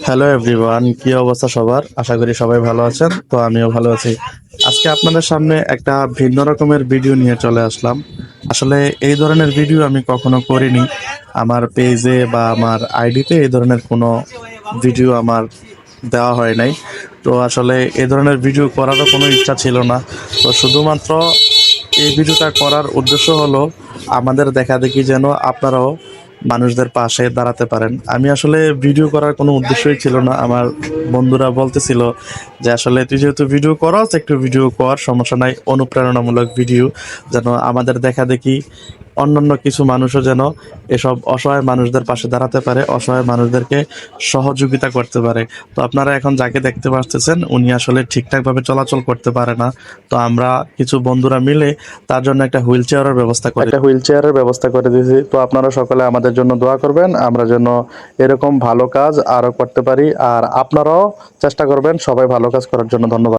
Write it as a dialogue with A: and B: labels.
A: Hello everyone, কি অবস্থা সবার? আশা করি সবাই ভালো আছেন। তো আমিও ভালো আছি। আজকে আপনাদের সামনে একটা ভিন্ন রকমের ভিডিও নিয়ে চলে আসলাম। আসলে এই ধরনের ভিডিও আমি কখনো করিনি। আমার পেজে বা আমার আইডিতে এই ধরনের কোনো ভিডিও আমার দেওয়া হয় নাই। তো আসলে এই ধরনের ভিডিও করারও কোনো ইচ্ছা ছিল না। তো শুধুমাত্র এই ভিডিওটা করার উদ্দেশ্য হলো আমাদের দেখাদেখি যেন আপনারাও মানুষদের পাশে দাঁড়াতে পারেন। আমি আসলে ভিডিও করার কোনো উদ্দেশ্যই ছিল না। আমার বন্ধুরা বলতেছিল যে আসলে তুই যেহেতু ভিডিও করস একটু ভিডিও কর, সমস্যা নাই, অনুপ্রেরণামূলক ভিডিও যেন আমাদের দেখাদেখি অন্যান্য কিছু মানুষও যেন এসব অসহায় মানুষদের পাশে দাঁড়াতে পারে, অসহায় মানুষদেরকে সহযোগিতা করতে পারে। তো আপনারা এখন যাকে দেখতে পাচ্ছেন উনি আসলে ঠিকঠাকভাবে চলাচল করতে পারে না। তো আমরা কিছু বন্ধুরা মিলে তার জন্য একটা হুইল চেয়ারের ব্যবস্থা করে দিয়েছি। তো আপনারা সকলে আমাদের জন্য দোয়া করবেন, আমরা যেন এরকম ভালো কাজ আরো করতে পারি। আর আপনারাও চেষ্টা করবেন সবাই ভালো কাজ করার জন্য। ধন্যবাদ।